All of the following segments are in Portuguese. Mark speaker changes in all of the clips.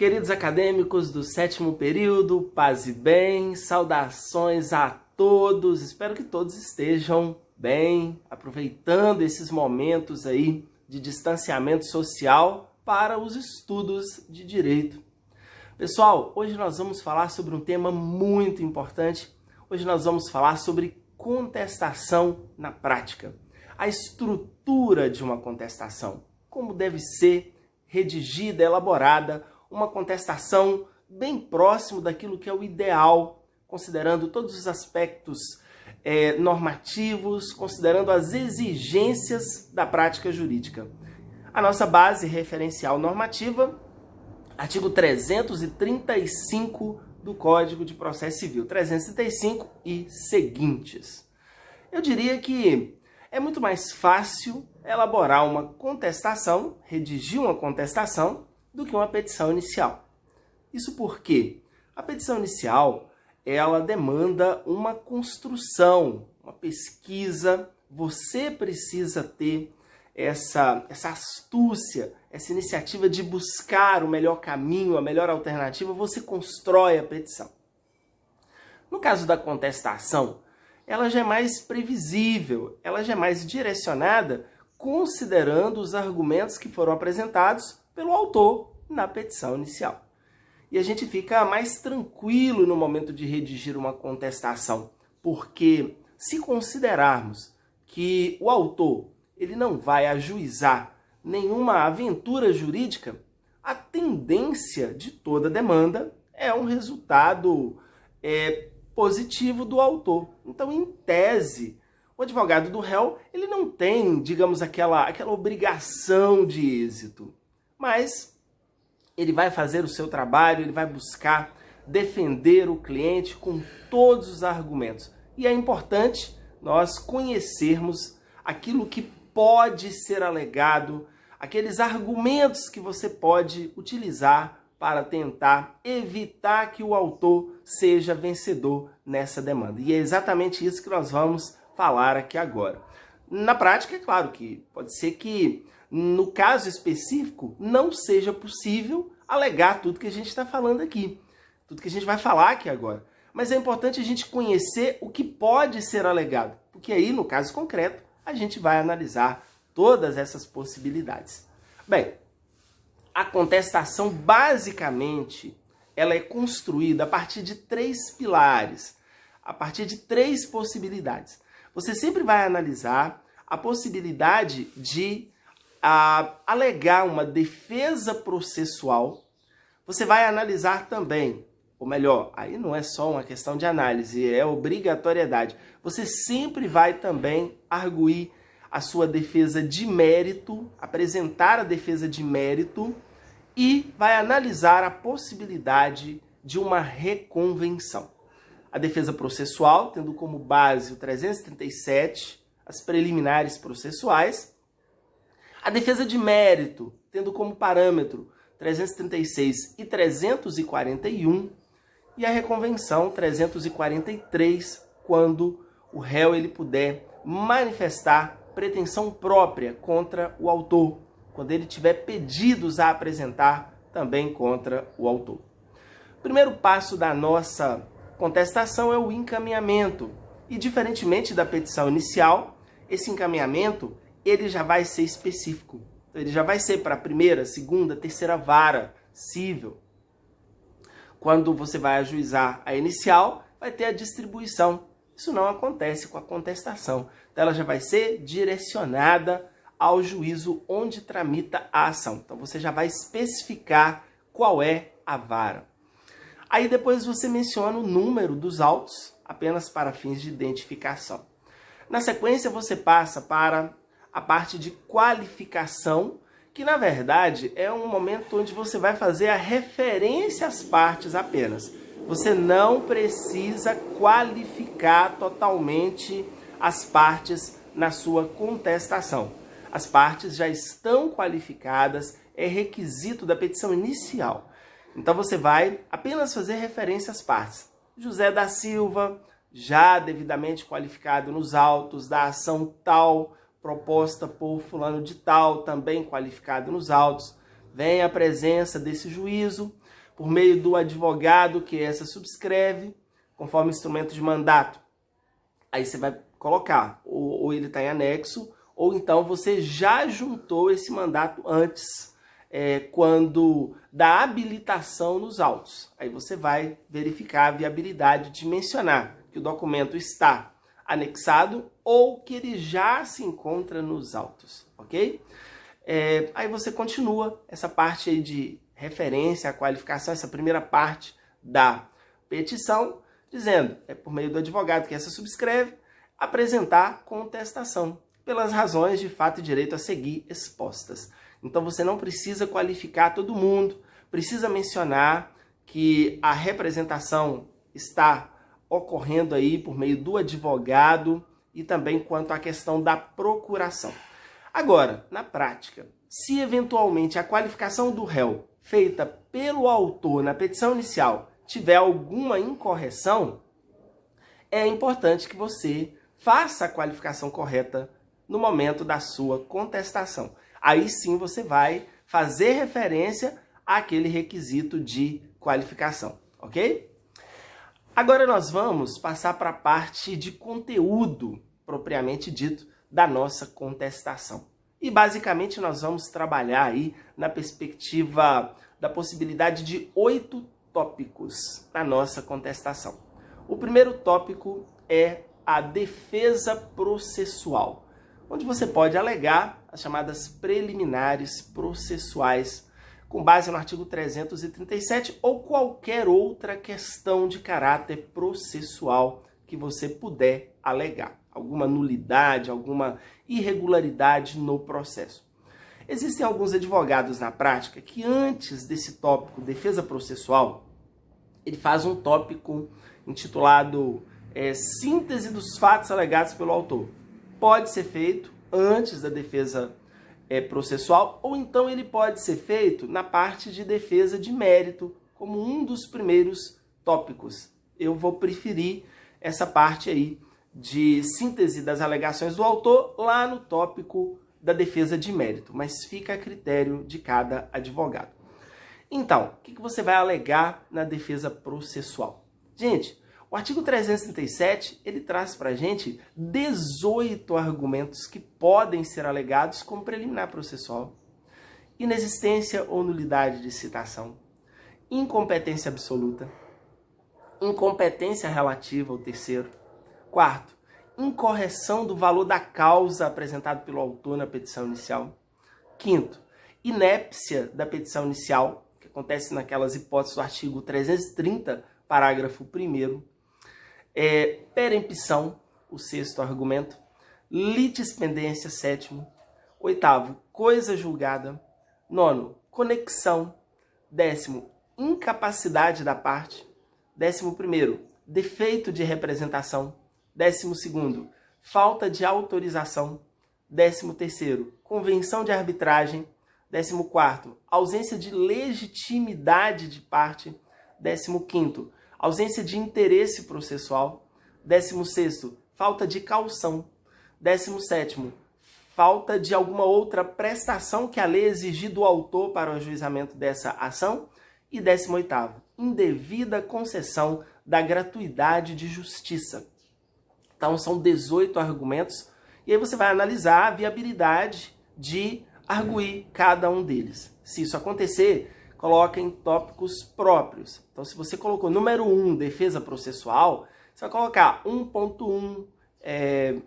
Speaker 1: Queridos acadêmicos do 7º período, paz e bem, saudações a todos. Espero que todos estejam bem, aproveitando esses momentos aí de distanciamento social para os estudos de direito. Pessoal, hoje nós vamos falar sobre um tema muito importante. Hoje nós vamos falar sobre contestação na prática. A estrutura de uma contestação, como deve ser redigida, elaborada, uma contestação bem próximo daquilo que é o ideal, considerando todos os aspectos normativos, considerando as exigências da prática jurídica. A nossa base referencial normativa, artigo 335 do Código de Processo Civil, 335 e seguintes. Eu diria que é muito mais fácil elaborar uma contestação, redigir uma contestação, do que uma petição inicial. Isso porque a petição inicial, ela demanda uma construção, uma pesquisa. Você precisa ter essa astúcia, essa iniciativa de buscar o melhor caminho, a melhor alternativa. Você constrói a petição. No caso da contestação, ela já é mais previsível, ela já é mais direcionada, considerando os argumentos que foram apresentados pelo autor na petição inicial. E a gente fica mais tranquilo no momento de redigir uma contestação, porque se considerarmos que o autor ele não vai ajuizar nenhuma aventura jurídica, a tendência de toda demanda é um resultado positivo do autor. Então, em tese, o advogado do réu ele não tem, digamos, aquela obrigação de êxito, mas ele vai fazer o seu trabalho, ele vai buscar defender o cliente com todos os argumentos. E é importante nós conhecermos aquilo que pode ser alegado, aqueles argumentos que você pode utilizar para tentar evitar que o autor seja vencedor nessa demanda. E é exatamente isso que nós vamos falar aqui agora. Na prática, é claro que pode ser que, no caso específico, não seja possível alegar tudo que a gente está falando aqui, tudo que a gente vai falar aqui agora. Mas é importante a gente conhecer o que pode ser alegado, porque aí, no caso concreto, a gente vai analisar todas essas possibilidades. Bem, a contestação, basicamente, ela é construída a partir de 3 pilares, a partir de 3 possibilidades. Você sempre vai analisar a possibilidade de alegar uma defesa processual. Você vai analisar também, ou melhor, aí não é só uma questão de análise, é obrigatoriedade. Você sempre vai também arguir a sua defesa de mérito, apresentar a defesa de mérito e vai analisar a possibilidade de uma reconvenção. A defesa processual, tendo como base o 337, as preliminares processuais. A defesa de mérito, tendo como parâmetro 336 e 341. E a reconvenção 343, quando o réu ele puder manifestar pretensão própria contra o autor, quando ele tiver pedidos a apresentar também contra o autor. O primeiro passo da nossa contestação é o encaminhamento. E, diferentemente da petição inicial, esse encaminhamento ele já vai ser específico. Então, ele já vai ser para a primeira, segunda, terceira vara civil. Quando você vai ajuizar a inicial, vai ter a distribuição. Isso não acontece com a contestação. Então, ela já vai ser direcionada ao juízo onde tramita a ação. Então, você já vai especificar qual é a vara. Aí depois você menciona o número dos autos, apenas para fins de identificação. Na sequência, você passa para a parte de qualificação, que na verdade é um momento onde você vai fazer a referência às partes apenas. Você não precisa qualificar totalmente as partes na sua contestação. As partes já estão qualificadas, é requisito da petição inicial. Então você vai apenas fazer referência às partes. José da Silva, já devidamente qualificado nos autos da ação tal, proposta por fulano de tal, também qualificado nos autos. vem a presença desse juízo por meio do advogado que essa subscreve, conforme instrumento de mandato. Aí você vai colocar, ou ele está em anexo, ou então você já juntou esse mandato antes, quando da habilitação nos autos. Aí você vai verificar a viabilidade de mencionar que o documento está anexado ou que ele já se encontra nos autos, ok? Aí você continua essa parte aí de referência à qualificação, essa primeira parte da petição, dizendo, por meio do advogado que essa subscreve, apresentar contestação pelas razões de fato e direito a seguir expostas. Então você não precisa qualificar todo mundo, precisa mencionar que a representação está ocorrendo aí por meio do advogado e também quanto à questão da procuração. Agora, na prática, se eventualmente a qualificação do réu feita pelo autor na petição inicial tiver alguma incorreção, é importante que você faça a qualificação correta no momento da sua contestação. Aí sim você vai fazer referência àquele requisito de qualificação, ok? Agora nós vamos passar para a parte de conteúdo, propriamente dito, da nossa contestação. E basicamente nós vamos trabalhar aí na perspectiva da possibilidade de 8 tópicos na nossa contestação. O primeiro tópico é a defesa processual, onde você pode alegar as chamadas preliminares processuais, com base no artigo 337 ou qualquer outra questão de caráter processual que você puder alegar. Alguma nulidade, alguma irregularidade no processo. Existem alguns advogados na prática que antes desse tópico defesa processual, ele faz um tópico intitulado síntese dos fatos alegados pelo autor. Pode ser feito antes da defesa processual, ou então ele pode ser feito na parte de defesa de mérito, como um dos primeiros tópicos. Eu vou preferir essa parte aí de síntese das alegações do autor lá no tópico da defesa de mérito, mas fica a critério de cada advogado. Então, o que você vai alegar na defesa processual? Gente, o artigo 337, ele traz para a gente 18 argumentos que podem ser alegados como preliminar processual. Inexistência ou nulidade de citação, incompetência absoluta, incompetência relativa ao terceiro. Quarto, incorreção do valor da causa apresentado pelo autor na petição inicial. Quinto, inépcia da petição inicial, que acontece naquelas hipóteses do artigo 330, parágrafo 1º. Perempção, o sexto argumento. Litispendência, sétimo. Oitavo, coisa julgada. Nono, conexão. Décimo, incapacidade da parte. 11º, defeito de representação. 12º, falta de autorização. 13º, convenção de arbitragem. 14º, ausência de legitimidade de parte. 15º, ausência de interesse processual. 16º, falta de caução. 17º, falta de alguma outra prestação que a lei exigir do autor para o ajuizamento dessa ação. E 18º, indevida concessão da gratuidade de justiça. Então são 18 argumentos e aí você vai analisar a viabilidade de arguir cada um deles. Se isso acontecer, coloca em tópicos próprios. Então, se você colocou número 1, defesa processual, você vai colocar 1.1,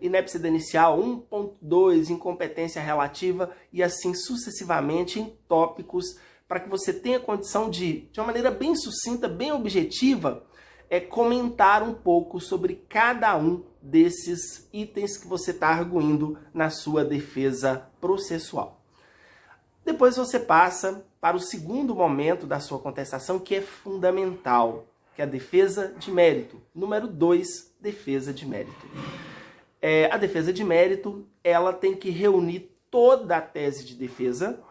Speaker 1: inépcia inicial, 1.2, incompetência relativa e assim sucessivamente em tópicos para que você tenha condição de uma maneira bem sucinta, bem objetiva, comentar um pouco sobre cada um desses itens que você está arguindo na sua defesa processual. Depois você passa para o segundo momento da sua contestação, que é fundamental, que é a defesa de mérito. Número 2, defesa de mérito. A defesa de mérito, ela tem que reunir toda a tese de defesa,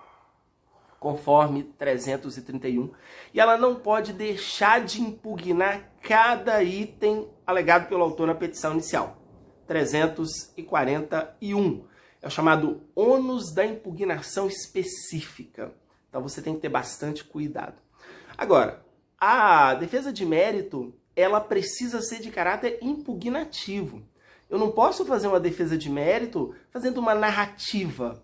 Speaker 1: conforme 331, e ela não pode deixar de impugnar cada item alegado pelo autor na petição inicial. 341. É o chamado ônus da impugnação específica. Então você tem que ter bastante cuidado. Agora, a defesa de mérito, ela precisa ser de caráter impugnativo. Eu não posso fazer uma defesa de mérito fazendo uma narrativa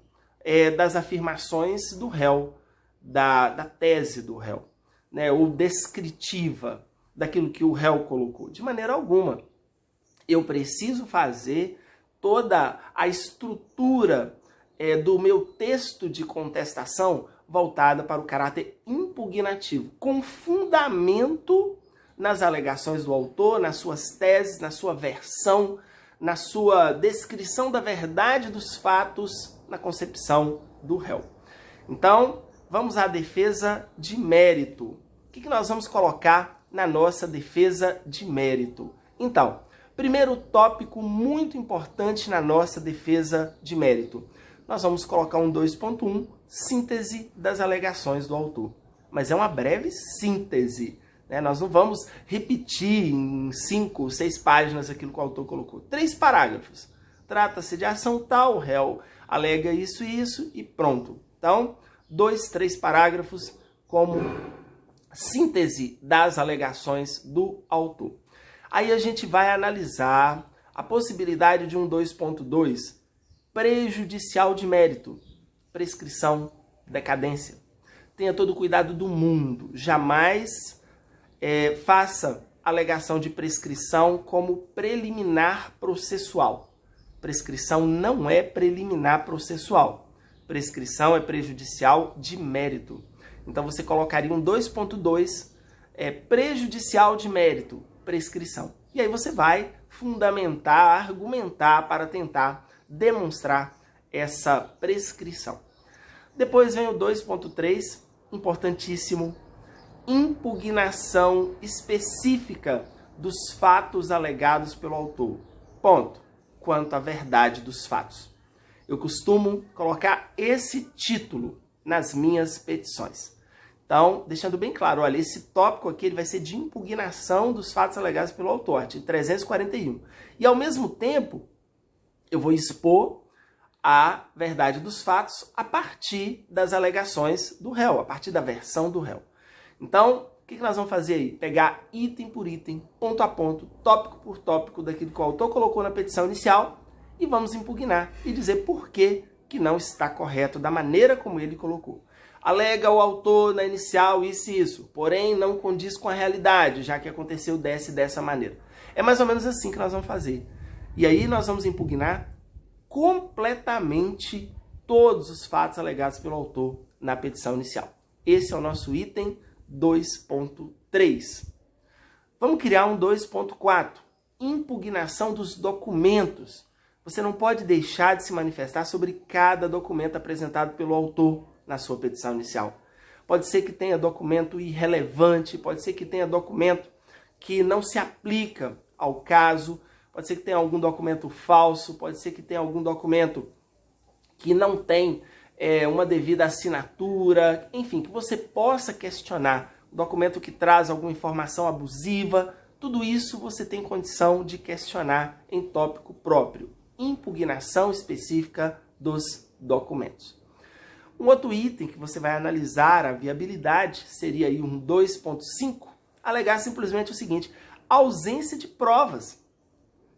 Speaker 1: das afirmações do réu, da tese do réu, né? Ou descritiva daquilo que o réu colocou. De maneira alguma. Eu preciso fazer toda a estrutura do meu texto de contestação voltada para o caráter impugnativo, com fundamento nas alegações do autor, nas suas teses, na sua versão, na sua descrição da verdade dos fatos, na concepção do réu. Então, vamos à defesa de mérito. O que nós vamos colocar na nossa defesa de mérito? Então, primeiro tópico muito importante na nossa defesa de mérito. Nós vamos colocar um 2.1, síntese das alegações do autor. Mas é uma breve síntese, né? Nós não vamos repetir em 5, 6 páginas aquilo que o autor colocou. 3 parágrafos. Trata-se de ação tal, o réu alega isso e isso e pronto. Então, 2, 3 parágrafos como síntese das alegações do autor. Aí a gente vai analisar a possibilidade de um 2.2, prejudicial de mérito, prescrição, decadência. Tenha todo o cuidado do mundo, jamais faça alegação de prescrição como preliminar processual. Prescrição não é preliminar processual. Prescrição é prejudicial de mérito. Então você colocaria um 2.2, prejudicial de mérito, prescrição. E aí você vai fundamentar, argumentar para tentar demonstrar essa prescrição. Depois vem o 2.3, importantíssimo, impugnação específica dos fatos alegados pelo autor. Ponto. Quanto à verdade dos fatos. Eu costumo colocar esse título nas minhas petições. Então, deixando bem claro, olha, esse tópico aqui ele vai ser de impugnação dos fatos alegados pelo autor, artigo 341. E, ao mesmo tempo, eu vou expor a verdade dos fatos a partir das alegações do réu, a partir da versão do réu. Então, o que nós vamos fazer aí? Pegar item por item, ponto a ponto, tópico por tópico daquilo que o autor colocou na petição inicial e vamos impugnar e dizer por que não está correto da maneira como ele colocou. Alega o autor na inicial isso e isso, porém não condiz com a realidade, já que aconteceu dessa maneira. É mais ou menos assim que nós vamos fazer. E aí nós vamos impugnar completamente todos os fatos alegados pelo autor na petição inicial. Esse é o nosso item 2.3. Vamos criar um 2.4. Impugnação dos documentos. Você não pode deixar de se manifestar sobre cada documento apresentado pelo autor na sua petição inicial. Pode ser que tenha documento irrelevante, pode ser que tenha documento que não se aplica ao caso, pode ser que tenha algum documento falso, pode ser que tenha algum documento que não tem uma devida assinatura, enfim, que você possa questionar. Um documento que traz alguma informação abusiva, tudo isso você tem condição de questionar em tópico próprio. Impugnação específica dos documentos. Um outro item que você vai analisar a viabilidade seria aí um 2.5, alegar simplesmente o seguinte: ausência de provas.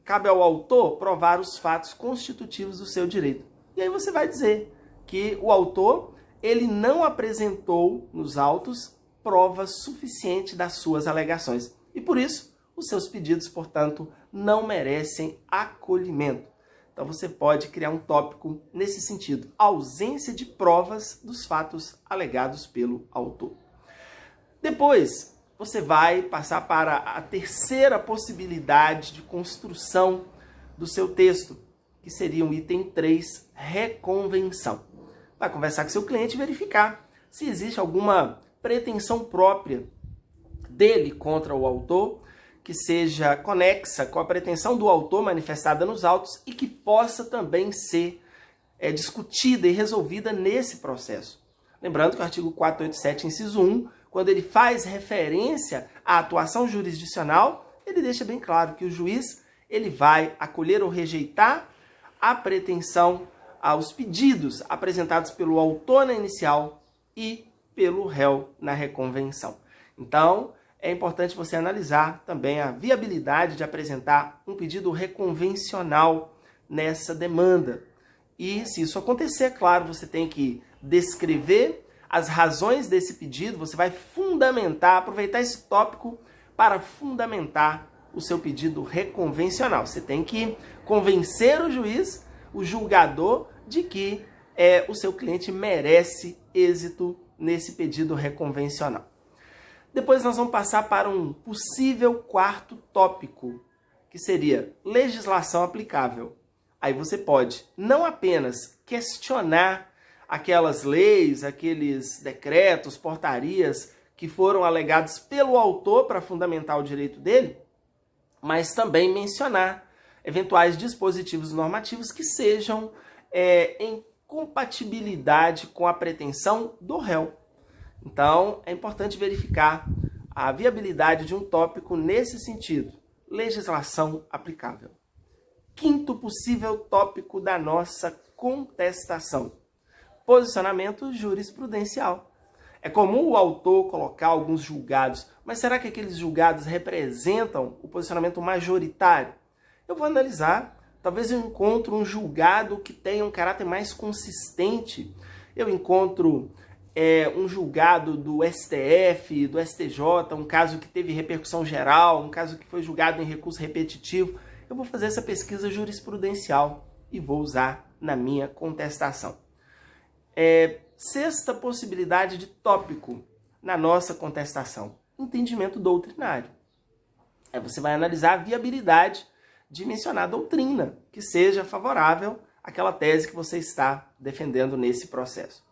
Speaker 1: Cabe ao autor provar os fatos constitutivos do seu direito. E aí você vai dizer que o autor ele não apresentou nos autos provas suficientes das suas alegações. E por isso, os seus pedidos, portanto, não merecem acolhimento. Então você pode criar um tópico nesse sentido. Ausência de provas dos fatos alegados pelo autor. Depois, você vai passar para a terceira possibilidade de construção do seu texto, que seria um item 3, reconvenção. Vai conversar com seu cliente e verificar se existe alguma pretensão própria dele contra o autor, que seja conexa com a pretensão do autor manifestada nos autos e que possa também ser discutida e resolvida nesse processo. Lembrando que o artigo 487, inciso 1, quando ele faz referência à atuação jurisdicional, ele deixa bem claro que o juiz ele vai acolher ou rejeitar a pretensão aos pedidos apresentados pelo autor na inicial e pelo réu na reconvenção. Então, é importante você analisar também a viabilidade de apresentar um pedido reconvencional nessa demanda. E se isso acontecer, claro, você tem que descrever as razões desse pedido, você vai fundamentar, aproveitar esse tópico para fundamentar o seu pedido reconvencional. Você tem que convencer o juiz, o julgador, de que o seu cliente merece êxito nesse pedido reconvencional. Depois nós vamos passar para um possível quarto tópico, que seria legislação aplicável. Aí você pode não apenas questionar aquelas leis, aqueles decretos, portarias que foram alegados pelo autor para fundamentar o direito dele, mas também mencionar eventuais dispositivos normativos que sejam em compatibilidade com a pretensão do réu. Então, é importante verificar a viabilidade de um tópico nesse sentido, legislação aplicável. Quinto possível tópico da nossa contestação, posicionamento jurisprudencial. É comum o autor colocar alguns julgados, mas será que aqueles julgados representam o posicionamento majoritário? Eu vou analisar, talvez eu encontre um julgado que tenha um caráter mais consistente, eu encontro um julgado do STF, do STJ, um caso que teve repercussão geral, um caso que foi julgado em recurso repetitivo. Eu vou fazer essa pesquisa jurisprudencial e vou usar na minha contestação. Sexta possibilidade de tópico na nossa contestação, entendimento doutrinário. Você vai analisar a viabilidade de mencionar doutrina que seja favorável àquela tese que você está defendendo nesse processo.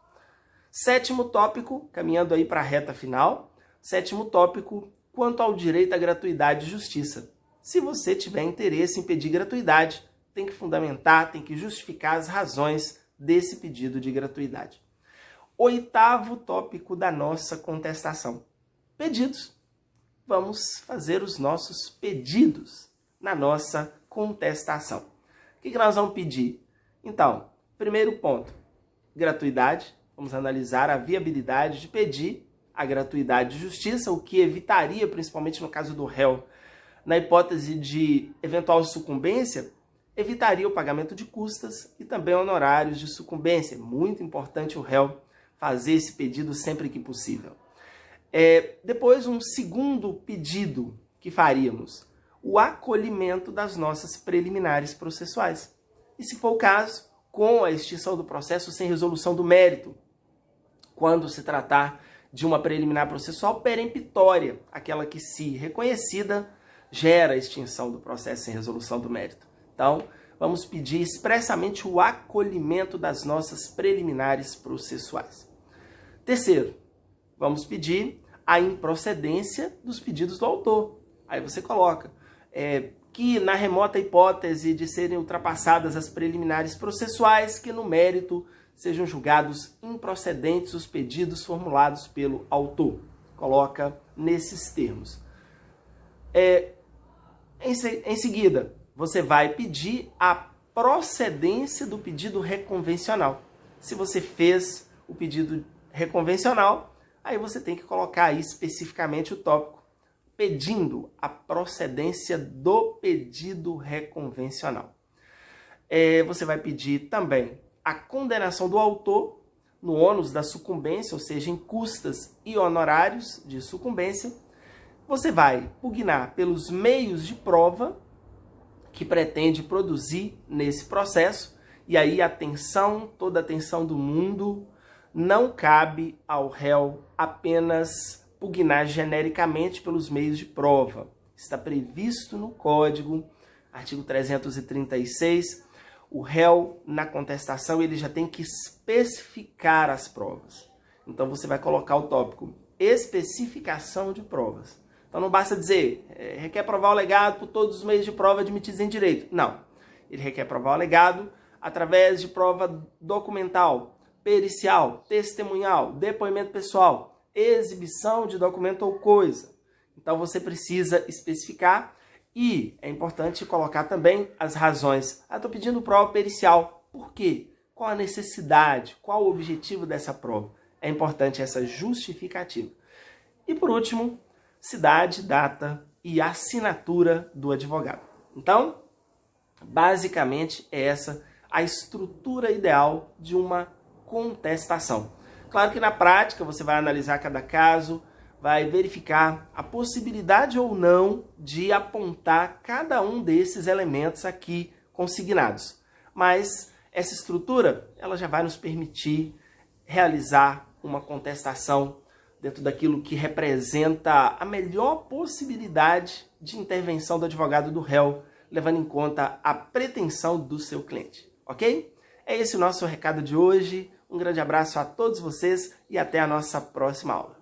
Speaker 1: Sétimo tópico, caminhando aí para a reta final, sétimo tópico, quanto ao direito à gratuidade e justiça. Se você tiver interesse em pedir gratuidade, tem que fundamentar, tem que justificar as razões desse pedido de gratuidade. Oitavo tópico da nossa contestação, pedidos. Vamos fazer os nossos pedidos na nossa contestação. O que nós vamos pedir? Então, primeiro ponto, gratuidade. Vamos analisar a viabilidade de pedir a gratuidade de justiça, o que evitaria, principalmente no caso do réu, na hipótese de eventual sucumbência, evitaria o pagamento de custas e também honorários de sucumbência. É muito importante o réu fazer esse pedido sempre que possível. Depois, um segundo pedido que faríamos, o acolhimento das nossas preliminares processuais. E, se for o caso, com a extinção do processo sem resolução do mérito, quando se tratar de uma preliminar processual peremptória, aquela que, se reconhecida, gera a extinção do processo sem resolução do mérito. Então, vamos pedir expressamente o acolhimento das nossas preliminares processuais. Terceiro, vamos pedir a improcedência dos pedidos do autor. Aí você coloca que, na remota hipótese de serem ultrapassadas as preliminares processuais, que no mérito sejam julgados improcedentes os pedidos formulados pelo autor. Coloca nesses termos. Em seguida, você vai pedir a procedência do pedido reconvencional. Se você fez o pedido reconvencional, aí você tem que colocar aí especificamente o tópico, pedindo a procedência do pedido reconvencional. Você vai pedir também a condenação do autor no ônus da sucumbência, ou seja, em custas e honorários de sucumbência. Você vai pugnar pelos meios de prova que pretende produzir nesse processo, e aí toda a atenção do mundo, não cabe ao réu apenas pugnar genericamente pelos meios de prova. Está previsto no Código, artigo 336, o réu, na contestação, ele já tem que especificar as provas. Então, você vai colocar o tópico especificação de provas. Então, não basta dizer, requer provar o alegado por todos os meios de prova admitidos em direito. Não. Ele requer provar o alegado através de prova documental, pericial, testemunhal, depoimento pessoal, exibição de documento ou coisa. Então, você precisa especificar. E é importante colocar também as razões. Estou pedindo prova pericial. Por quê? Qual a necessidade? Qual o objetivo dessa prova? é importante essa justificativa. E por último, cidade, data e assinatura do advogado. Então, basicamente é essa a estrutura ideal de uma contestação. Claro que na prática você vai analisar cada caso, vai verificar a possibilidade ou não de apontar cada um desses elementos aqui consignados. Mas essa estrutura, ela já vai nos permitir realizar uma contestação dentro daquilo que representa a melhor possibilidade de intervenção do advogado do réu, levando em conta a pretensão do seu cliente, ok? É esse o nosso recado de hoje. Um grande abraço a todos vocês e até a nossa próxima aula.